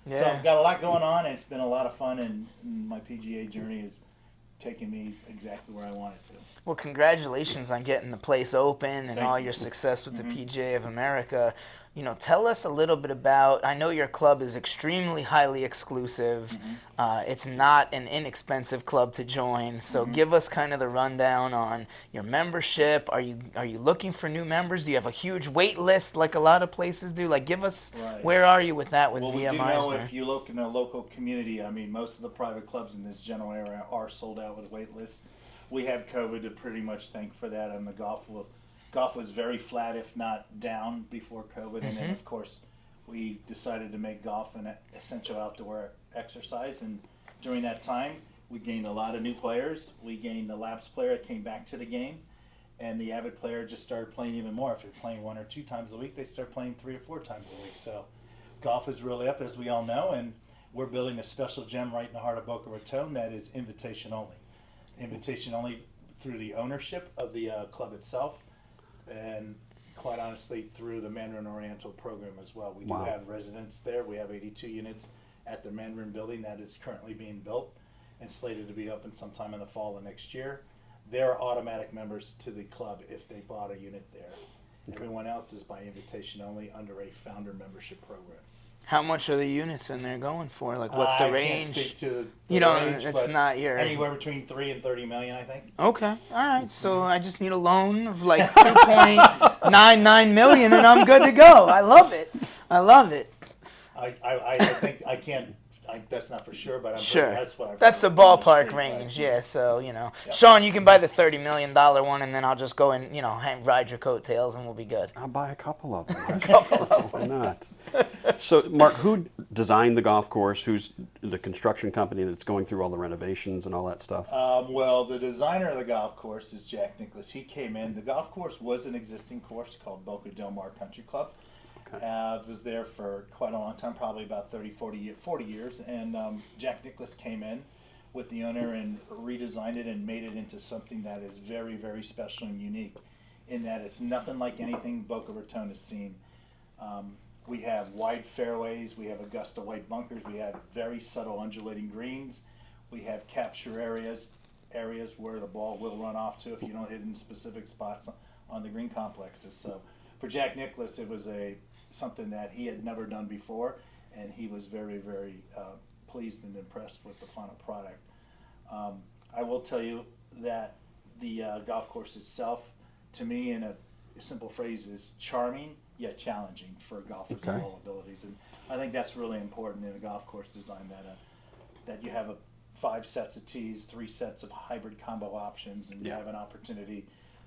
Yeah. So I've got a lot going on, and it's been a lot of fun, and my PGA journey is taking me exactly where I want it to. Well, congratulations on getting the place open and Thank all you. your success with the PGA of America. Tell us a little bit about, I know your club is extremely highly exclusive. It's not an inexpensive club to join. So give us kind of the rundown on your membership. Are you looking for new members? Do you have a huge wait list like a lot of places do? Like, give us, where are you with that with Via we do Mizer? know if you look in a local community, I mean, most of the private clubs in this general area are sold out with wait lists. We have COVID to pretty much thank for that, and the golf was very flat, if not down, before COVID. And then, of course, we decided to make golf an essential outdoor exercise. And during that time, we gained a lot of new players. We gained the lapsed player that came back to the game, and the avid player just started playing even more. If you're playing 1 or 2 times a week, they start playing 3 or 4 times a week. So golf is really up, as we all know, and we're building a special gem right in the heart of Boca Raton that is invitation only. Invitation only through the ownership of the club itself, and quite honestly through the Mandarin Oriental program as well. We do have residents there. We have 82 units at the Mandarin building that is currently being built and slated to be open sometime in the fall of next year. They're automatic members to the club if they bought a unit there. Everyone else is by invitation only under a founder membership program. How much are the units in there going for? Like, what's the range? I can't speak to the You don't. range, It's but not your. anywhere between 3 and 30 million, I think. Okay, all right. So I just need a loan of like 2.99 million, and I'm good to go. I love it. I love it. I think I can't. That's not for sure, but I'm Sure. That's what I've That's the heard on ballpark street, range, but- yeah. So Sean, you can buy the $30 million one, and then I'll just go and ride your coattails, and we'll be good. I'll buy a couple of them. Why not? So, Mark, who designed the golf course? Who's the construction company that's going through all the renovations and all that stuff? Well, the designer of the golf course is Jack Nicklaus. He came in. The golf course was an existing course called Boca Del Mar Country Club. Was there for quite a long time, probably about 40 years. And Jack Nicklaus came in with the owner and redesigned it and made it into something that is very, very special and unique in that it's nothing like anything Boca Raton has seen. We have wide fairways, we have Augusta white bunkers, we have very subtle undulating greens, we have capture areas where the ball will run off to if you don't hit in specific spots on the green complexes. So for Jack Nicklaus, it was something that he had never done before, and he was very, very pleased and impressed with the final product. I will tell you that the golf course itself, to me, in a simple phrase, is charming yet challenging for golfers of all abilities, and I think that's really important in a golf course design that you have 5 sets of tees, 3 sets of hybrid combo options, and you have an opportunity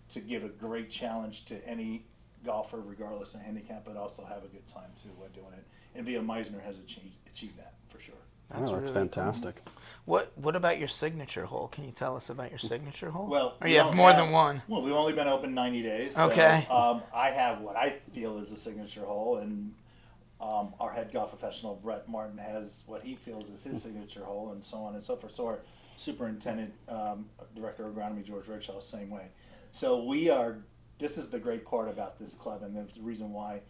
to give a great challenge to any golfer, regardless of handicap, but also have a good time too while doing it. And Via Mizer has achieved that for sure. That's really fantastic. What about your signature hole? Can you tell us about your signature hole? Well, or you have more than one? Well, we've only been open 90 days. Okay. So, I have what I feel is a signature hole, and our head golf professional, Brett Martin, has what he feels is his signature hole, and so on and so forth. So our superintendent, director of agronomy, George Rickshaw, same way. So this is the great part about this club, and the reason why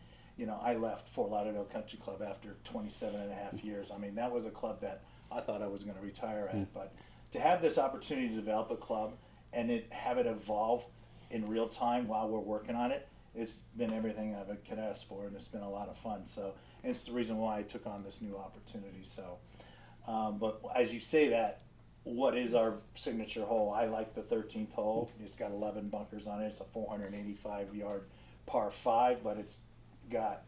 I left Fort Lauderdale Country Club after 27 and a half years. I mean, that was a club that I thought I was going to retire at. But to have this opportunity to develop a club and have it evolve in real time while we're working on it, it's been everything I could ask for, and it's been a lot of fun. So, and it's the reason why I took on this new opportunity. So, but as you say that, what is our signature hole? I like the 13th hole. It's got 11 bunkers on it. It's a 485-yard par 5, but it's got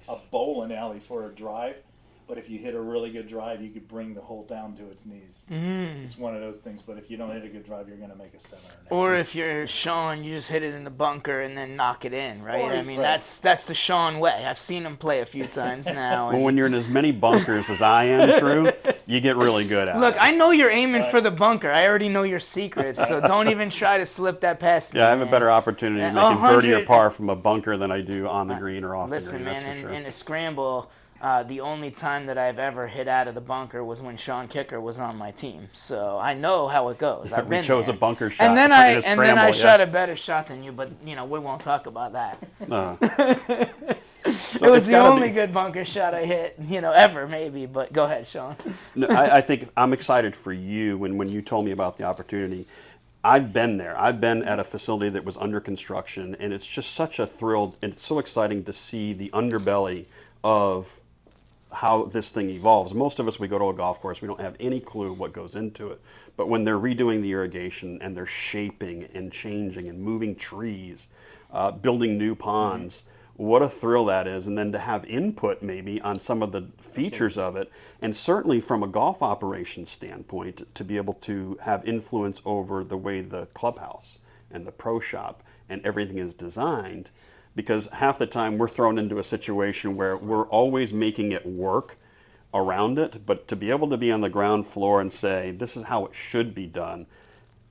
a bowling alley for a drive. But if you hit a really good drive, you could bring the hole down to its knees. It's one of those things. But if you don't hit a good drive, you're going to make a 7 or 9. Or if you're Sean, you just hit it in the bunker and then knock it in, right? I mean, that's the Sean way. I've seen him play a few times now. Well, when you're in as many bunkers as I am, Drew, you get really good at it. Look, I know you're aiming for the bunker. I already know your secrets, so don't even try to slip that past me. Yeah, I have a better opportunity of making birdie or par from a bunker than I do on the green or off the green. Listen, man, that's for sure. in a scramble, the only time that I've ever hit out of the bunker was when Sean Kicker was on my team. So I know how it goes. I've been chose there. a bunker shot. And then in a I shot a better shot than you, but we won't talk about that. So It was it's the gotta only be- good bunker shot I hit, ever maybe. But go ahead, Sean. No, I think I'm excited for you when you told me about the opportunity. I've been there. I've been at a facility that was under construction, and it's just such a thrill, and it's so exciting to see the underbelly of how this thing evolves. Most of us, we go to a golf course, we don't have any clue what goes into it. But when they're redoing the irrigation and they're shaping and changing and moving trees, building new ponds, what a thrill that is. And then to have input maybe on some of the features of it, and certainly from a golf operation standpoint, to be able to have influence over the way the clubhouse and the pro shop and everything is designed. Because half the time we're thrown into a situation where we're always making it work around it, but to be able to be on the ground floor and say, this is how it should be done,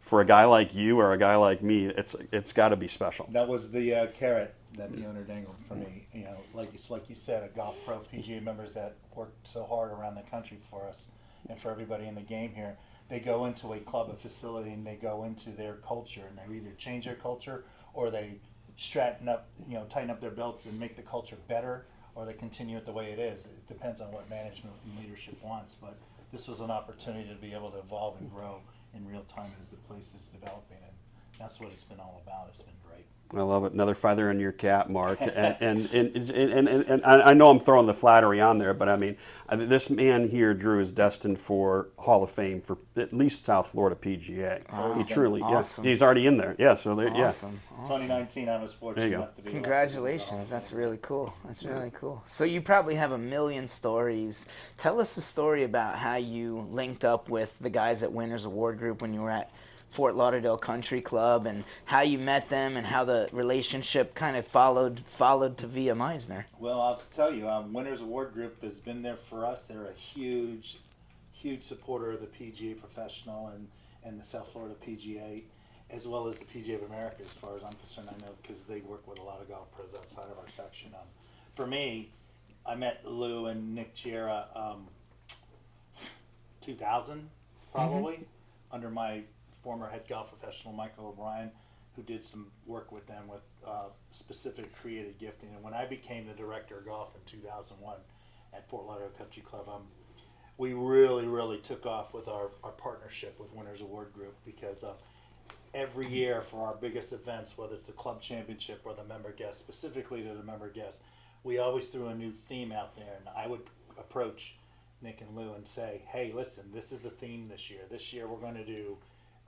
for a guy like you or a guy like me, it's got to be special. That was the carrot that the owner dangled for me. Like you said, a golf pro PGA members that worked so hard around the country for us and for everybody in the game here. They go into a club, a facility, and they go into their culture, and they either change their culture or they tighten up their belts and make the culture better, or they continue it the way it is. It depends on what management and leadership wants, but this was an opportunity to be able to evolve and grow in real time as the place is developing, and that's what it's been all about. It's been great. I love it. Another feather in your cap, Mark. And I know I'm throwing the flattery on there, but I mean, this man here, Drew, is destined for Hall of Fame for at least South Florida PGA. Wow. He truly, Awesome. he's already in there. Yeah, so there, Awesome. 2019, I was fortunate There you go. enough to be. Congratulations. That's really cool. That's really cool. So you probably have a million stories. Tell us a story about how you linked up with the guys at Winners Award Group when you were at Fort Lauderdale Country Club, and how you met them and how the relationship kind of followed to Via Mizer. Well, I'll tell you, Winners Award Group has been there for us. They're a huge supporter of the PGA Professional and the South Florida PGA, as well as the PGA of America, as far as I'm concerned. I know because they work with a lot of golf pros outside of our section. For me, I met Lou and Nick Chiera 2000, probably, under my former head golf professional, Michael O'Brien, who did some work with them with specific creative gifting. And when I became the director of golf in 2001 at Fort Lauderdale Country Club, we really took off with our partnership with Winners Award Group, because every year for our biggest events, whether it's the club championship or the member guest, specifically to the member guest, we always threw a new theme out there. And I would approach Nick and Lou and say, hey, listen, this is the theme this year. This year we're going to do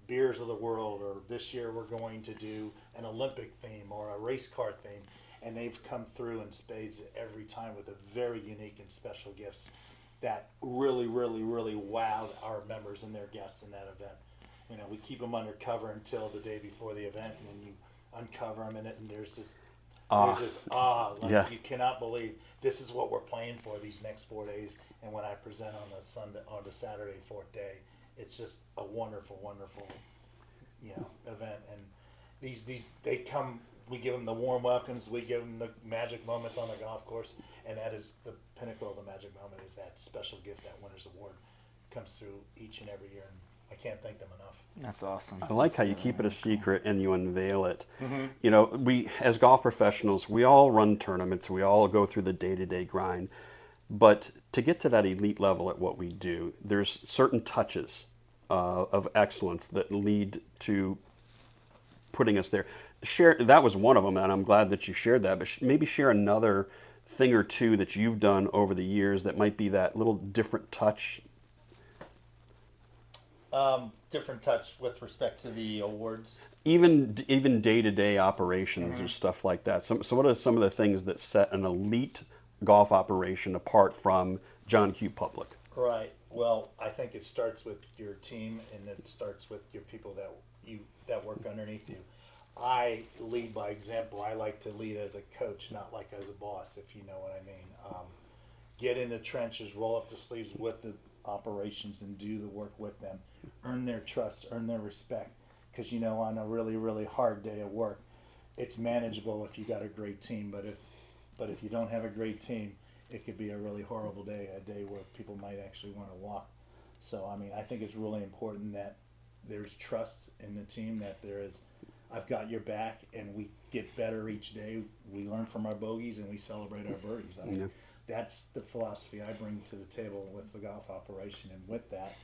beers of the world, or this year we're going to do an Olympic theme or a race car theme. And they've come through in spades every time with a very unique and special gifts that really wowed our members and their guests in that event. We keep them undercover until the day before the event, and then you uncover them in it, and there's this awe. Yeah. You cannot believe this is what we're playing for these next 4 days. And when I present on the Saturday, fourth day, it's just a wonderful event. And these they come. We give them the warm welcomes. We give them the magic moments on the golf course, and that is the pinnacle of the magic moment. Is that special gift that Winners Award comes through each and every year, and I can't thank them enough. That's awesome. I like how you keep it a secret and you unveil it. We, as golf professionals, we all run tournaments. We all go through the day-to-day grind. But to get to that elite level at what we do, there's certain touches of excellence that lead to putting us there. That was one of them, and I'm glad that you shared that. But maybe share another thing or two that you've done over the years that might be that little different touch. Different touch with respect to the awards. Even day-to-day operations or stuff like that. So what are some of the things that set an elite golf operation apart from John Q. Public? Right. Well, I think it starts with your team, and it starts with your people that work underneath you. I lead by example. I like to lead as a coach, not like as a boss, if you know what I mean. Get in the trenches, roll up the sleeves with the operations, and do the work with them. Earn their trust, earn their respect, because on a really hard day of work, it's manageable if you got a great team. But if you don't have a great team, it could be a really horrible day, a day where people might actually want to walk. So I think it's really important that there's trust in the team, that there is I've got your back, and we get better each day. We learn from our bogeys, and we celebrate our birdies. I mean, that's the philosophy I bring to the table with the golf operation, and with that,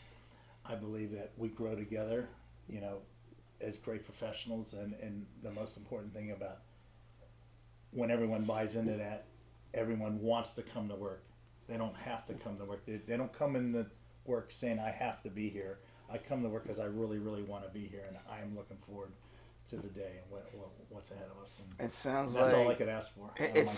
I believe that we grow together, you know, as great professionals. And the most important thing about when everyone buys into that, everyone wants to come to work. They don't have to come to work. They don't come into work saying, I have to be here. I come to work because I really, really want to be here, and I am looking forward to the day and what's ahead of us. And It sounds that's like all I could ask for. it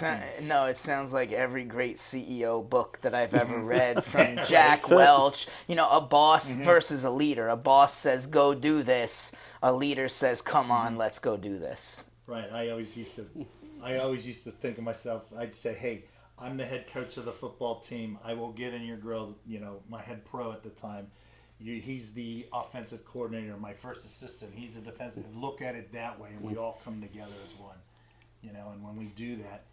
sounds like every great CEO book that I've ever read, from Jack Welch. You know, a boss versus a leader. A boss says, "Go do this." A leader says, "Come on, let's go do this." Right. I always used to think of myself. I'd say, "Hey, I'm the head coach of the football team. I will get in your grill." You know, my head pro at the time. He's the offensive coordinator, my first assistant. He's the defensive. Look at it that way, and we all come together as one. You know, and when we do that,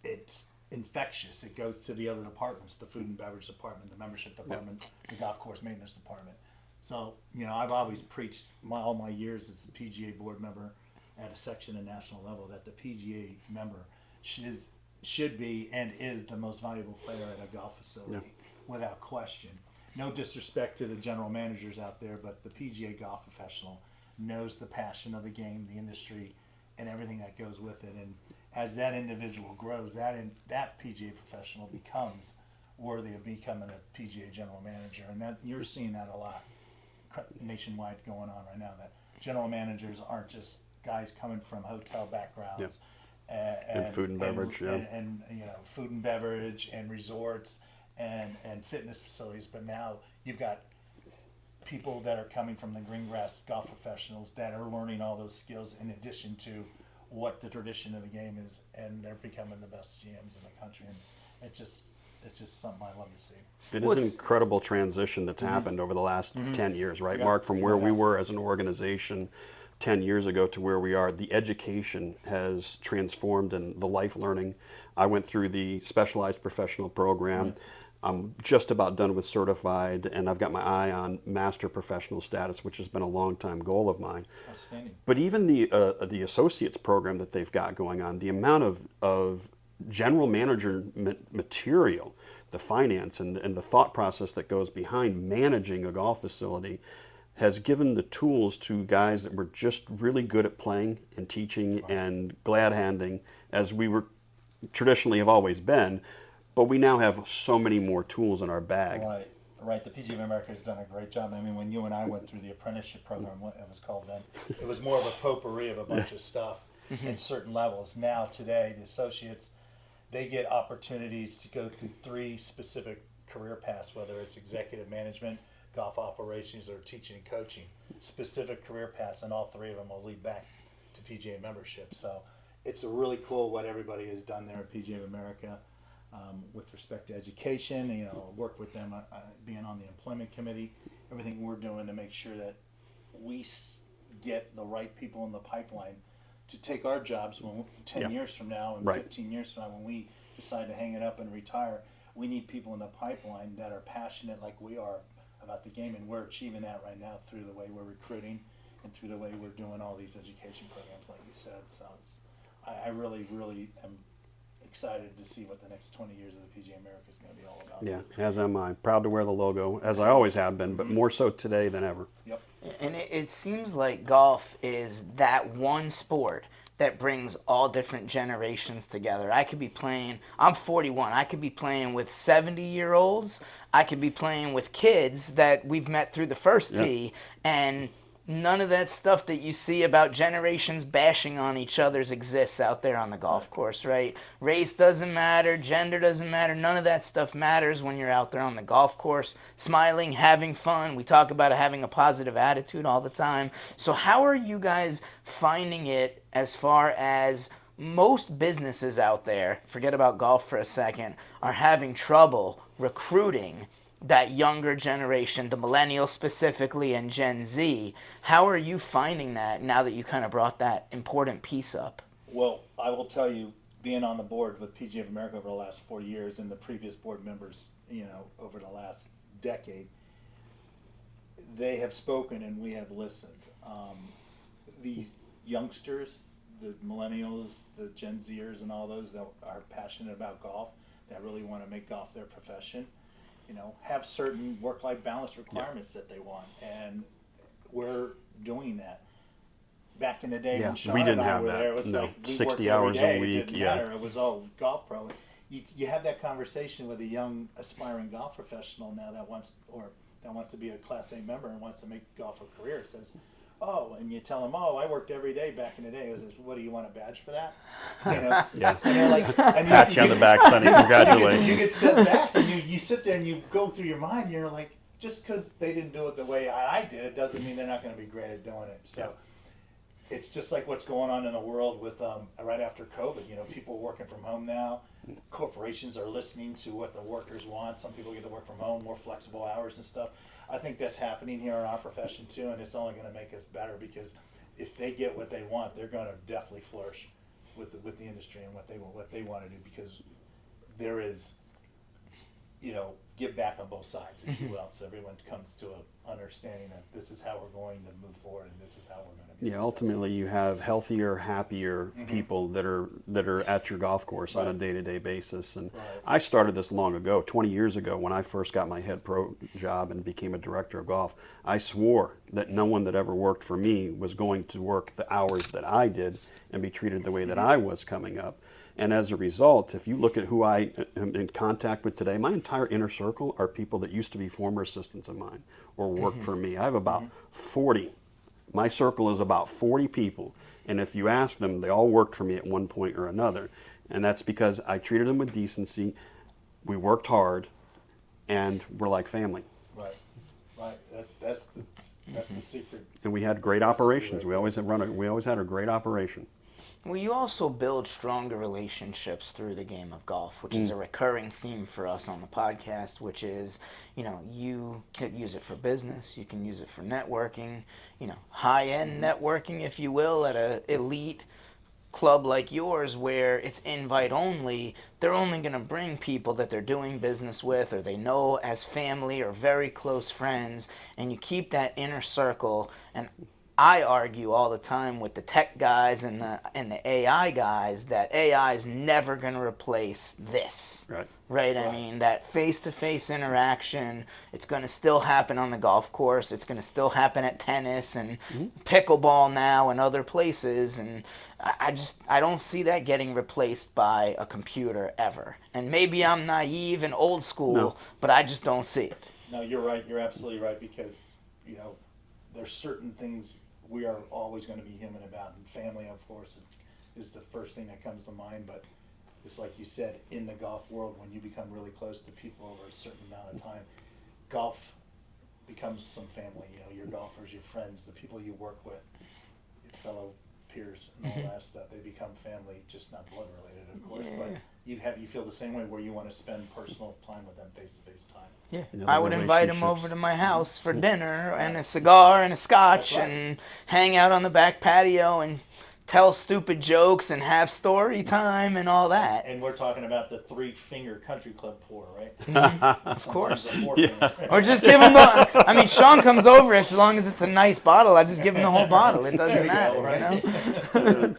it's infectious. It goes to the other departments, the food and beverage department, the membership department, the golf course maintenance department. So, you know, I've always preached all my years as a PGA board member at a section and national level that the PGA member should be and is the most valuable player at a golf facility, without question. No disrespect to the general managers out there, but the PGA golf professional knows the passion of the game, the industry, and everything that goes with it. And as that individual grows, that PGA professional becomes worthy of becoming a PGA general manager. And that you're seeing that a lot nationwide going on right now. That general managers aren't just guys coming from hotel backgrounds and food and beverage, and you know, food and beverage and resorts and fitness facilities, but now you've got people that are coming from the green grass golf professionals that are learning all those skills in addition to what the tradition of the game is, and they're becoming the best GMs in the country. And it's just something I love to see. It is an incredible transition that's happened over the last 10 years, right, Mark? From where we were as an organization 10 years ago to where we are, the education has transformed, and the life learning. I went through the specialized professional program. I'm just about done with certified, and I've got my eye on master professional status, which has been a long time goal of mine. Outstanding. But even the associates program that they've got going on, the amount of general manager material, the finance and the thought process that goes behind managing a golf facility, has given the tools to guys that were just really good at playing and teaching and glad handing, as we were traditionally have always been. But we now have so many more tools in our bag. Right. The PGA of America has done a great job. I mean, when you and I went through the apprenticeship program, what it was called then, it was more of a potpourri of a bunch of stuff in certain levels. Now, today, the associates, they get opportunities to go through 3 specific career paths, whether it's executive management, golf operations, or teaching and coaching. Specific career paths, and all 3 of them will lead back to PGA membership. So it's a really cool what everybody has done there at PGA of America. With respect to education, you know, work with them, being on the employment committee, everything we're doing to make sure that we get the right people in the pipeline to take our jobs 10 years from now and 15 years from now, when we decide to hang it up and retire. We need people in the pipeline that are passionate like we are about the game, and we're achieving that right now through the way we're recruiting and through the way we're doing all these education programs, like you said. So I really, really am excited to see what the next 20 years of the PGA America is going to be all about. Yeah, as am I. Proud to wear the logo, as I always have been, but more so today than ever. Yep. And it seems like golf is that one sport that brings all different generations together. I could be playing, I'm 41, I could be playing with 70-year-olds, I could be playing with kids that we've met through the first tee, and none of that stuff that you see about generations bashing on each other's exists out there on the golf course, right? Race doesn't matter, gender doesn't matter, none of that stuff matters when you're out there on the golf course, smiling, having fun. We talk about having a positive attitude all the time. So how are you guys finding it as far as most businesses out there, forget about golf for a second, are having trouble recruiting that younger generation, the millennials specifically, and Gen Z? How are you finding that now that you kind of brought that important piece up? Well, I will tell you, being on the board with PGA of America over the last 4 years, and the previous board members, you know, over the last decade, they have spoken and we have listened. The youngsters, the millennials, the Gen Zers, and all those that are passionate about golf, that really want to make golf their profession, have certain work-life balance requirements that they want, and we're doing that. Back in the day when Sean we didn't and I have were that. there, it was No, like we 60 worked every hours a day. week, It didn't matter. It was all golf pro. You have that conversation with a young aspiring golf professional now that wants to be a Class A member and wants to make golf a career. It says, oh, and you tell them, oh, I worked every day back in the day. It says, what, do you want a badge for that? Yeah. And they're like, and Pat you on the back, Sonny. Congratulations. you get set back, and you sit there and you go through your mind. And you're like, just because they didn't do it the way I did, it doesn't mean they're not going to be great at doing it. So it's just like what's going on in the world with right after COVID. People working from home now. Corporations are listening to what the workers want. Some people get to work from home, more flexible hours and stuff. I think that's happening here in our profession too, and it's only going to make us better, because if they get what they want, they're going to definitely flourish with the industry and what they want to do, because there is, give back on both sides, if you will, so everyone comes to an understanding that this is how we're going to move forward and this is how we're going to be successful. Ultimately you have healthier, happier people that are at your golf course on a day-to-day basis. And I started this long ago, 20 years ago, when I first got my head pro job and became a director of golf. I swore that no one that ever worked for me was going to work the hours that I did and be treated the way that I was coming up. And as a result, if you look at who I am in contact with today, my entire inner circle are people that used to be former assistants of mine or worked for me. I have about 40. My circle is about 40 people. And if you ask them, they all worked for me at one point or another. And that's because I treated them with decency, we worked hard, and we're like family. Right. That's the secret. And we had great operations. We always had a great operation. Well, you also build stronger relationships through the game of golf, which is a recurring theme for us on the podcast, which is, you can use it for business, you can use it for networking, high-end networking, if you will, at an elite club like yours where it's invite only. They're only going to bring people that they're doing business with or they know as family or very close friends, and you keep that inner circle. And I argue all the time with the tech guys and the AI guys that AI is never going to replace this. Right? I mean, that face-to-face interaction, it's going to still happen on the golf course. It's going to still happen at tennis and pickleball now and other places. And I don't see that getting replaced by a computer ever. And maybe I'm naive and old school, but I just don't see it. No, you're right. You're absolutely right, because, there's certain things we are always going to be human about, and family, of course, is the first thing that comes to mind. But it's like you said, in the golf world, when you become really close to people over a certain amount of time, golf becomes some family. Your golfers, your friends, the people you work with, your fellow peers, and all that stuff. They become family, just not blood related, of course. But you feel the same way, where you want to spend personal time with them, face-to-face time. Yeah, I would invite him over to my house for dinner and a cigar and a scotch and hang out on the back patio and tell stupid jokes and have story time and all that. And we're talking about the 3-finger country club pour, right? Of course. Yeah. Or just give him Sean comes over, as long as it's a nice bottle, I just give him the whole bottle. It doesn't matter, right?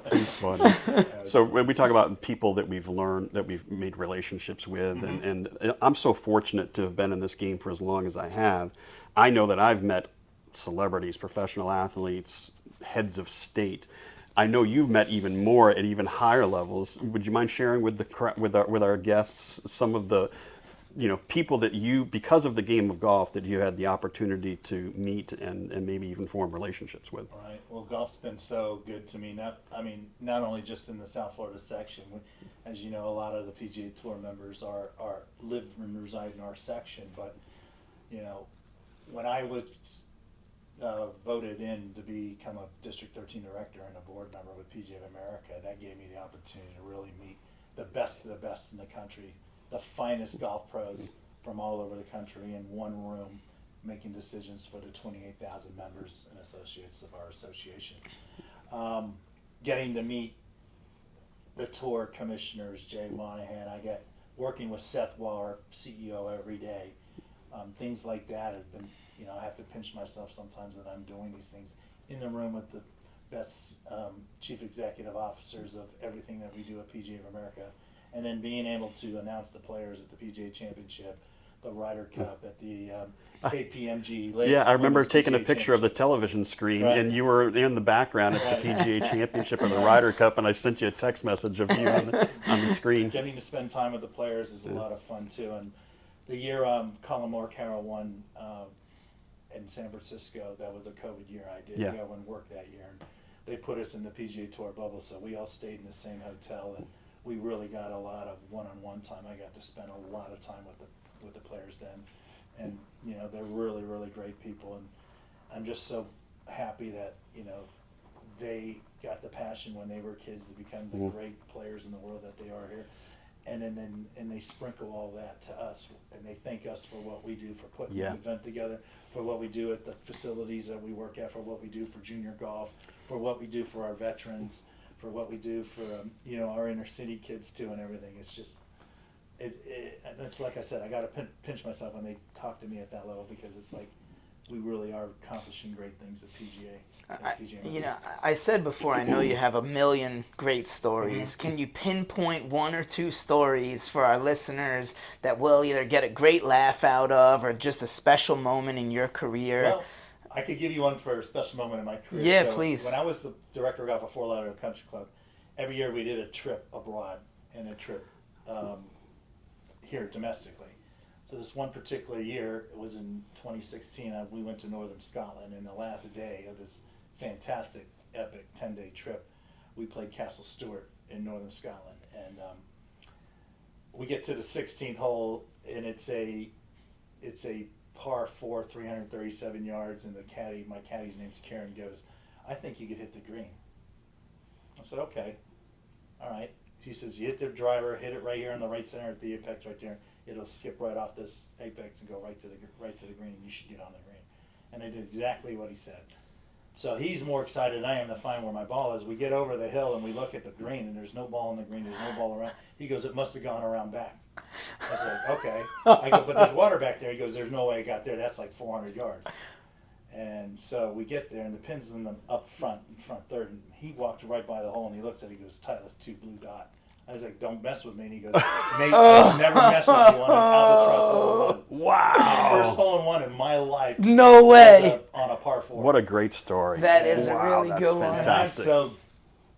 Too funny. So when we talk about people that we've learned, that we've made relationships with, and I'm so fortunate to have been in this game for as long as I have. I know that I've met celebrities, professional athletes, heads of state. I know you've met even more at even higher levels. Would you mind sharing with our guests some of the people that you, because of the game of golf, that you had the opportunity to meet and maybe even form relationships with? Right. Well, golf's been so good to me. Not only just in the South Florida section. As you know, a lot of the PGA Tour members live and reside in our section. But when I was voted in to become a District 13 director and a board member with PGA of America, that gave me the opportunity to really meet the best of the best in the country, the finest golf pros from all over the country in one room, making decisions for the 28,000 members and associates of our association. Getting to meet the tour commissioners, Jay Monahan, I get working with Seth Waller, CEO, every day. Things like that have been, I have to pinch myself sometimes that I'm doing these things in the room with the best chief executive officers of everything that we do at PGA of America, and then being able to announce the players at the PGA Championship, the Ryder Cup, at the KPMG. Yeah, I remember Women's taking a PGA picture of the Championship. television screen, Right. and you were in the background at the PGA Championship or the Ryder Cup, and I sent you a text message of you on the screen. Getting to spend time with the players is a lot of fun too. And the year Colin Morikawa won in San Francisco, that was a COVID year. I did go and work that year, and they put us in the PGA Tour bubble, so we all stayed in the same hotel, and we really got a lot of one-on-one time. I got to spend a lot of time with the players then, and you know, they're really, really great people, and I'm just so happy that, you know, they got the passion when they were kids to become the great players in the world that they are here. And then they sprinkle all that to us, and they thank us for what we do, for putting the event together, for what we do at the facilities that we work at, for what we do for junior golf, for what we do for our veterans, for what we do for you know, our inner city kids too, and everything. It's just it's like I said, I got to pinch myself when they talk to me at that level, because it's like we really are accomplishing great things at PGA. You know, I said before, I know you have a million great stories. Can you pinpoint one or two stories for our listeners that we'll either get a great laugh out of, or just a special moment in your career? Well, I could give you one for a special moment in my career. Yeah, so please. When I was the director of golf at Fort Lauderdale Country Club, every year we did a trip abroad and a trip here domestically. So this one particular year, it was in 2016, we went to northern Scotland, and the last day of this fantastic, epic 10-day trip, we played Castle Stewart in northern Scotland. And we get to the 16th hole, and it's a par 4, 337 yards, and my caddy's name's Karen, goes, "I think you could hit the green." I said, "Okay, all right." She says, "You hit the driver, hit it right here in the right center at the apex right there. It'll skip right off this apex and go right to the green, and you should get on the green." And I did exactly what he said. So he's more excited than I am to find where my ball is. We get over the hill and we look at the green, and there's no ball on the green. There's no ball around. He goes, "It must have gone around back." I said, "Okay." I go, "But there's water back there." He goes, "There's no way it got there. That's like 400 yards. And so we get there, and the pin's in the up front, in front third. And he walked right by the hole, and he looks at it. He goes, "Tyler's 2 blue dot." I was like, "Don't mess with me." And he goes, "Mate, I'll never mess with you on an albatross hole in one." Wow. My first hole in one in my life. No way. On a par 4. What a great story. That is a Wow, really that's good one. And I'm fantastic. so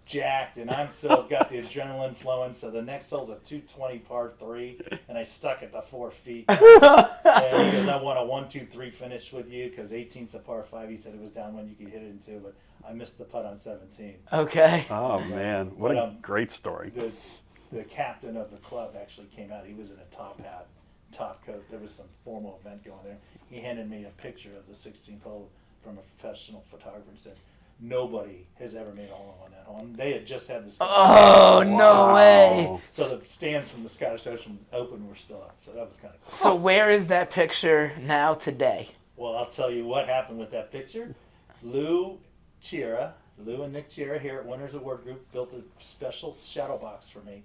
jacked, and I'm so got the adrenaline flowing. So the next hole's a 220 par 3, and I stuck at the 4 feet. And he goes, "I want a 1, 2, 3 finish with you, because 18's a par 5. He said it was down one you could hit it into, but I missed the putt on 17. Okay. Oh, man. What a great story. The captain of the club actually came out. He was in a top hat, top coat. There was some formal event going there. He handed me a picture of the 16th hole from a professional photographer and said, "Nobody has ever made a hole on that hole." And they had just had this. Oh, no way. So the stands from the Scottish Open were still up. So that was kind of cool. So where is that picture now today? Well, I'll tell you what happened with that picture. Lou and Nick Chiera here at Winners Award Group built a special shadow box for me.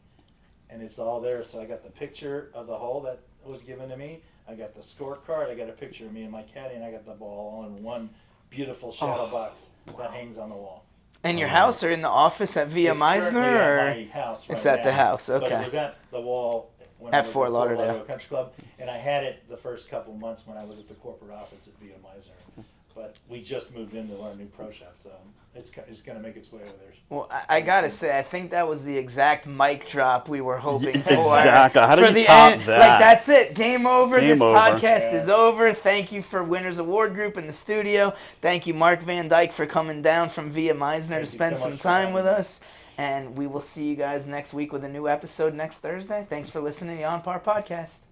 And it's all there. So I got the picture of the hole that was given to me. I got the scorecard. I got a picture of me and my caddy, and I got the ball all in one beautiful shadow box that hangs on the wall. In your house or in the office at Via It's Mizer? currently Or at my house right it's at the now, house, But okay. it was at the wall when At I was Fort at Lauderdale. Country Club, and I had it the first couple months when I was at the corporate office at Via Mizer. But we just moved into our new pro shop, so it's going to make its way over there. Well, I gotta say, I think that was the exact mic drop we were hoping for. Exactly. How do for you the top end. that? Like, that's it. Game over. Game This over. podcast is over. Thank you for Winners Award Group in the studio. Thank you, Mark VanDyck, for coming down from Via Mizer to Thank you spend so some much for time having with me. us. And we will see you guys next week with a new episode next Thursday. Thanks for listening to the OnPar podcast.